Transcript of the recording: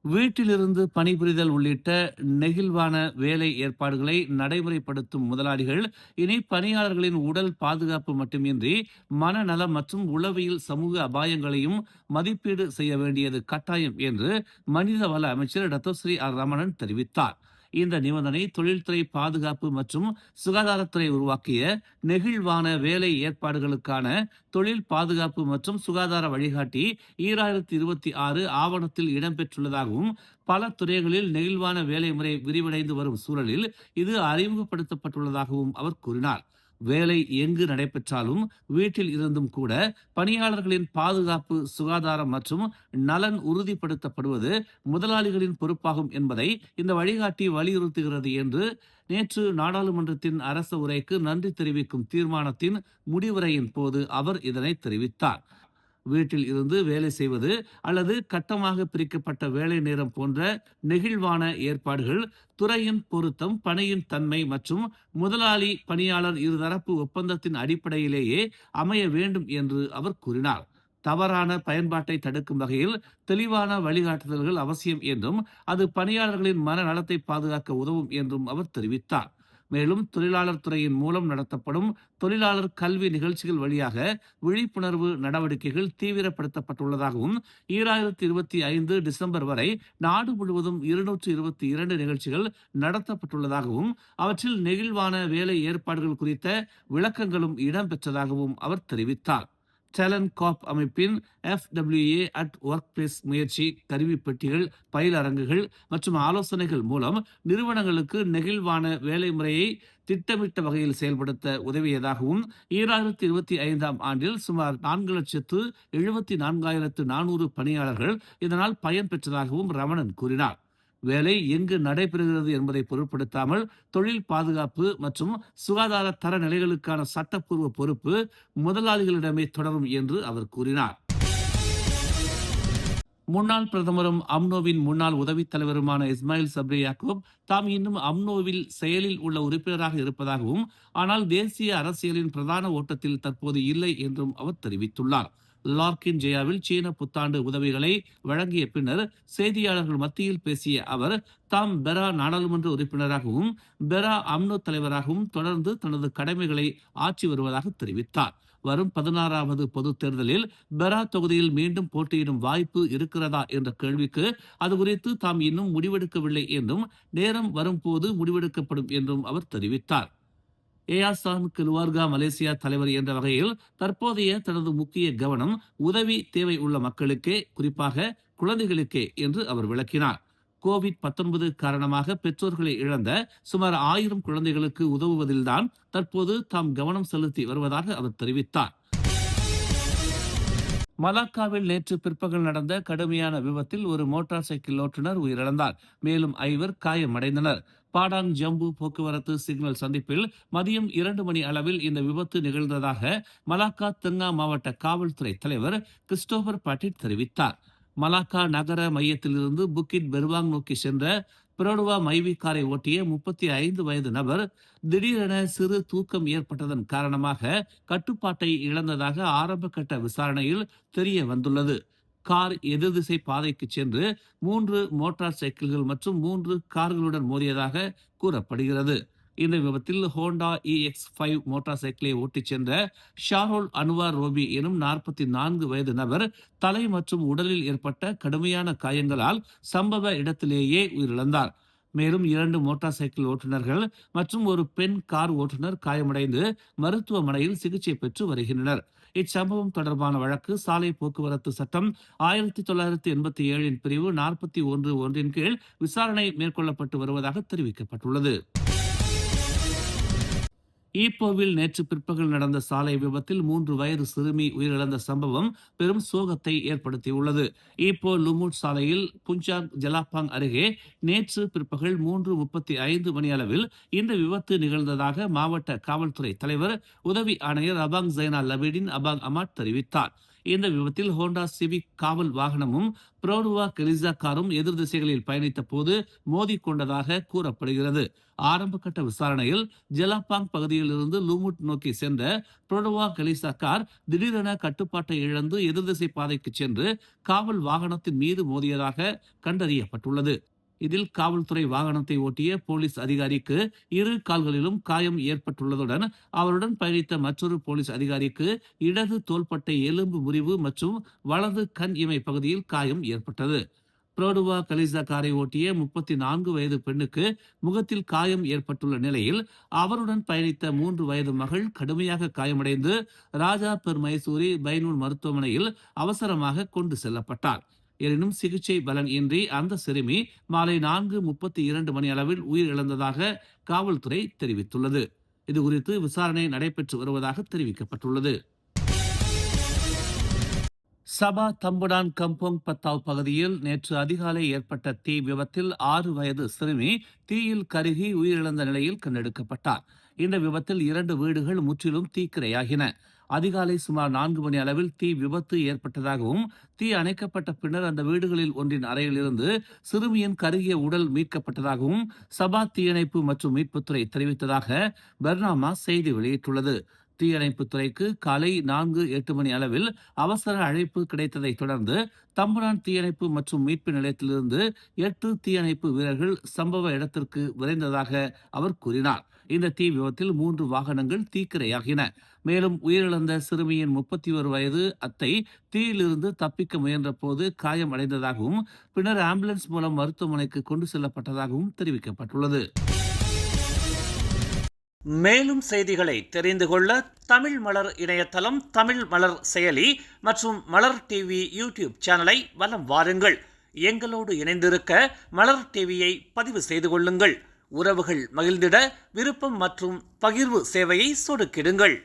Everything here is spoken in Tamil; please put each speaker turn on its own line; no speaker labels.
வீட்டிலிருந்து பணிபுரிதல் உள்ளிட்ட நெகிழ்வான வேலை ஏற்பாடுகளை நடைமுறைப்படுத்தும் முதலாளிகள் இனி பணியாளர்களின் உடல் பாதுகாப்பு மட்டுமின்றி மனநலம் மற்றும் உளவியல் சமூக அபாயங்களையும் மதிப்பீடு செய்ய வேண்டியது கட்டாயம் என்று மனிதவள அமைச்சர் டாக்டர் ஸ்ரீ ஆர் ரமணன் தெரிவித்தார். இந்த நிபந்தனை தொழில்துறை பாதுகாப்பு மற்றும் சுகாதாரத்துறை உருவாக்கிய நெகிழ்வான வேலை ஏற்பாடுகளுக்கான தொழில் பாதுகாப்பு மற்றும் சுகாதார வழிகாட்டி 2026 ஆவணத்தில் இடம்பெற்றுள்ளதாகவும் பல துறைகளில் நெகிழ்வான வேலை முறை விரிவடைந்து வரும் சூழலில் இது அறிமுகப்படுத்தப்பட்டுள்ளதாகவும் அவர் கூறினார். வேலை எங்கு நடைபெற்றாலும் வீட்டில் இருந்தும் கூட பணியாளர்களின் பாதுகாப்பு சுகாதாரம் மற்றும் நலன் உறுதிப்படுத்தப்படுவது முதலாளிகளின் பொறுப்பாகும் என்பதை இந்த வழிகாட்டி வலியுறுத்துகிறது என்று நேற்று நாடாளுமன்றத்தின் அரச உரைக்கு நன்றி தெரிவிக்கும் தீர்மானத்தின் முடிவுரையின் போது அவர் இதனை தெரிவித்தார். வீட்டில் இருந்து வேலை செய்வது அல்லது கட்டமாக பிரிக்கப்பட்ட வேலை நேரம் போன்ற நெகிழ்வான ஏற்பாடுகள் துறையின் பொருத்தம், பணியின் தன்மை மற்றும் முதலாளி பணியாளர் இருதரப்பு ஒப்பந்தத்தின் அடிப்படையிலேயே அமைய வேண்டும் என்று அவர் கூறினார். தவறான பயன்பாட்டை தடுக்கும் வகையில் தெளிவான வழிகாட்டுதல்கள் அவசியம் என்றும் அது பணியாளர்களின் மனநலத்தை பாதுகாக்க உதவும் என்றும் அவர் தெரிவித்தார். மேலும் தொழிலாளர் துறையின் மூலம் நடத்தப்படும் தொழிலாளர் கல்வி நிகழ்ச்சிகள் வழியாக விழிப்புணர்வு நடவடிக்கைகள் தீவிரப்படுத்தப்பட்டுள்ளதாகவும் 2025 டிசம்பர் வரை நாடு முழுவதும் 222 நிகழ்ச்சிகள் நடத்தப்பட்டுள்ளதாகவும் அவற்றில் நெகிழ்வான வேலை ஏற்பாடுகள் குறித்த விளக்கங்களும் இடம்பெற்றதாகவும் அவர் தெரிவித்தார். டேலண்ட் காப் அமைப்பின் FWA அட் ஒர்க் பிளேஸ் முயற்சி கருவி பெட்டிகள், பயிலரங்குகள் மற்றும் ஆலோசனைகள் மூலம் நிறுவனங்களுக்கு நெகிழ்வான வேலை முறையை திட்டமிட்ட வகையில் செயல்படுத்த உதவியதாகவும் 2025 ஆண்டில் சுமார் 4,74,400 பணியாளர்கள் இதனால் பயன்பெற்றதாகவும் ரமணன் கூறினார். வேலை எங்கு நடைபெறுகிறது என்பதை பொருட்படுத்தாமல் தொழில் பாதுகாப்பு மற்றும் சுகாதார தரநிலைகளுக்கான சட்டப்பூர்வ பொறுப்பு முதலாளிகளிடமே தொடரும் என்று அவர் கூறினார். முன்னாள் பிரதமரும் அம்னோவின் முன்னாள் உதவித் தலைவருமான இஸ்மாயில் சப்ரி யாக்கூப் தாம் இன்னும் அம்னோவில் செயலில் உள்ள உறுப்பினராக இருப்பதாகவும் ஆனால் தேசிய அரசியலின் பிரதான ஓட்டத்தில் தற்போது இல்லை என்றும் அவர் தெரிவித்துள்ளார். லார்கின் ஜெயாவில் சீன புத்தாண்டு உதவிகளை வழங்கிய பின்னர் செய்தியாளர்கள் மத்தியில் பேசிய அவர் தாம் பெரா நாடாளுமன்ற உறுப்பினராகவும் பெரா அம்னோ தலைவராகவும் தொடர்ந்து தனது கடமைகளை ஆற்றி வருவதாக தெரிவித்தார். வரும் 16வது பொது தேர்தலில் பெரா தொகுதியில் மீண்டும் போட்டியிடும் வாய்ப்பு இருக்கிறதா என்ற கேள்விக்கு அது குறித்து தாம் இன்னும் முடிவெடுக்கவில்லை என்றும் நேரம் வரும்போது முடிவெடுக்கப்படும் என்றும் அவர் தெரிவித்தார். ஏயாசான் கிலுவார்கா மலேசியா தலைவர் என்ற வகையில் தற்போதைய தனது முக்கிய கவனம் உதவி தேவை உள்ள மக்களுக்கே, குறிப்பாக குழந்தைகளுக்கே என்று அவர் விளக்கினார். கோவிட்-19 காரணமாக பெற்றோர்களை இழந்த சுமார் 1000 குழந்தைகளுக்கு உதவுவதில்தான் தற்போது தாம் கவனம் செலுத்தி வருவதாக அவர் தெரிவித்தார். மலாக்காவில் நேற்று பிற்பகல் நடந்த கடுமையான விபத்தில் ஒரு மோட்டார் சைக்கிள் ஓட்டுநர் உயிரிழந்தார். மேலும் 5 காயமடைந்தனர். பாடாங் ஜம்பு போக்குவரத்து சிக்னல் சந்திப்பில் மதியம் 2 மணி அளவில் இந்த விபத்து நிகழ்ந்ததாக மலாக்கா தெங்கா மாவட்ட காவல்துறை தலைவர் கிறிஸ்டோபர் பாட்டிட் தெரிவித்தார். மலாக்கா நகர மையத்திலிருந்து புக்கிட் பெருவாங் நோக்கி சென்ற புரோடுவா மைவி காரை ஓட்டிய 35 வயது நபர் திடீரென சிறு தூக்கம் ஏற்பட்டதன் காரணமாக கட்டுப்பாட்டை இழந்ததாக ஆரம்ப கட்ட விசாரணையில் தெரிய வந்துள்ளது. கார் எதிர்திசை பாதைக்கு சென்று 3 மோட்டார் சைக்கிள்கள் மற்றும் 3 கார்களுடன் மோதியதாக கூறப்படுகிறது. இந்த விபத்தில் ஹோண்டா EX5 மோட்டார் சைக்கிளை ஓட்டிச் சென்ற ஷாரோல் அனுவார் ரோபி எனும் 44 வயது நபர் தலை மற்றும் உடலில் ஏற்பட்ட கடுமையான காயங்களால் சம்பவ இடத்திலேயே உயிரிழந்தார். மேலும் 2 மோட்டார் சைக்கிள் ஓட்டுநர்கள் மற்றும் ஒரு பெண் கார் ஓட்டுநர் காயமடைந்து மருத்துவமனையில் சிகிச்சை பெற்று வருகின்றனர். இச்சம்பவம் தொடர்பான வழக்கு சாலை போக்குவரத்து சட்டம் 1987 பிரிவு 41(1) கீழ் விசாரணை மேற்கொள்ளப்பட்டு வருவதாக தெரிவிக்கப்பட்டுள்ளது. ஈப்போவில் நேற்று பிற்பகல் நடந்த சாலை விபத்தில் 3 வயது சிறுமி உயிரிழந்த சம்பவம் பெரும் சோகத்தை ஏற்படுத்தியுள்ளது. ஈப்போ லுமுட் சாலையில் புஞ்சாங் ஜலாப்பாங் அருகே நேற்று பிற்பகல் 3:35 மணி அளவில் இந்த விபத்து நிகழ்ந்ததாக மாவட்ட காவல்துறை தலைவர் உதவி ஆணையர் அபாங் ஜைனா லபீடின் அபாங் அமாட் தெரிவித்தார். இந்த விபத்தில் ஹோண்டா சிவிக் காவல் வாகனமும் புரோடுவா கெலிசா காரும் எதிர் திசைகளில் பயணித்த போது மோதிக்கொண்டதாக கூறப்படுகிறது. ஆரம்பகட்ட விசாரணையில் ஜெலாப்பாங் பகுதியில் இருந்து லூமுட் நோக்கி சென்ற புரோடுவா கெலிசா கார் திடீரென கட்டுப்பாட்டை இழந்து எதிர்திசை பாதைக்கு சென்று காவல் வாகனத்தின் மீது மோதியதாக கண்டறியப்பட்டுள்ளது. இதில் காவல்துறை வாகனத்தை ஓட்டிய போலீஸ் அதிகாரிக்கு இரு கால்களிலும் காயம் ஏற்பட்டுள்ளதுடன் அவருடன் பயணித்த மற்றொரு போலீஸ் அதிகாரிக்கு இடது தோள்பட்டை எலும்பு முறிவு மற்றும் வலது கண் இமை பகுதியில் காயம் ஏற்பட்டது. புரோடுவா கலிசா காரை ஓட்டிய 34 வயது பெண்ணுக்கு முகத்தில் காயம் ஏற்பட்டுள்ள நிலையில் அவருடன் பயணித்த 3 வயது மகள் கடுமையாக காயமடைந்து ராஜா பெர் மைசூரி பைனூர் மருத்துவமனையில் அவசரமாக கொண்டு செல்லப்பட்டார். எனினும் சிகிச்சை பலன் இன்றி அந்த சிறுமி மாலை 4:32 மணி அளவில் உயிரிழந்ததாக காவல்துறை தெரிவித்துள்ளது. இதுகுறித்து விசாரணை நடைபெற்று வருவதாக தெரிவிக்கப்பட்டுள்ளது. சபா தம்புடான் கம்போங் பத்தாவ் பகுதியில் நேற்று அதிகாலை ஏற்பட்ட தீ விபத்தில் 6 வயது சிறுமி தீயில் கருகி உயிரிழந்த நிலையில் கண்டெடுக்கப்பட்டார். இந்த விபத்தில் 2 வீடுகள் முற்றிலும் தீக்கிரையாகின. அதிகாலை சுமார் 4 மணி அளவில் தீ விபத்து ஏற்பட்டதாகவும் தீ அணைக்கப்பட்ட பின்னர் அந்த வீடுகளில் ஒன்றின் அறையிலிருந்து சிறுமியின் கருகிய உடல் மீட்கப்பட்டதாகவும் சபா தீயணைப்பு மற்றும் மீட்புத்துறை தெரிவித்ததாக பர்னாமா செய்தி வெளியிட்டுள்ளது. தீயணைப்புத் துறைக்கு காலை 4:08 மணி அளவில் அவசர அழைப்பு கிடைத்ததை தொடர்ந்து தம்புரான் தீயணைப்பு மற்றும் மீட்பு நிலையத்திலிருந்து 8 தீயணைப்பு வீரர்கள் சம்பவ இடத்திற்கு விரைந்ததாக அவர் கூறினார். இந்த தீ விபத்தில் 3 வாகனங்கள் தீக்கிரையாகின. மேலும் உயிரிழந்த சிறுமியின் 31 வயது அத்தை தீயிலிருந்து தப்பிக்க முயன்ற போது காயம் அடைந்ததாகவும் பின்னர் ஆம்புலன்ஸ் மூலம் மருத்துவமனைக்கு கொண்டு செல்லப்பட்டதாகவும் தெரிவிக்கப்பட்டுள்ளது. மேலும் செய்திகளை தெரிந்து கொள்ள தமிழ் மலர் இணையதளம், தமிழ் மலர் செயலி மற்றும் மலர் டிவி யூடியூப் சேனலை வலம் வாருங்கள். எங்களோடு இணைந்திருக்க மலர் டிவியை பதிவு செய்து கொள்ளுங்கள். உறவுகள் மகிழ்ந்திட விருப்பம் மற்றும் பகிர்வு சேவையை சொடுக்கிடுங்கள்.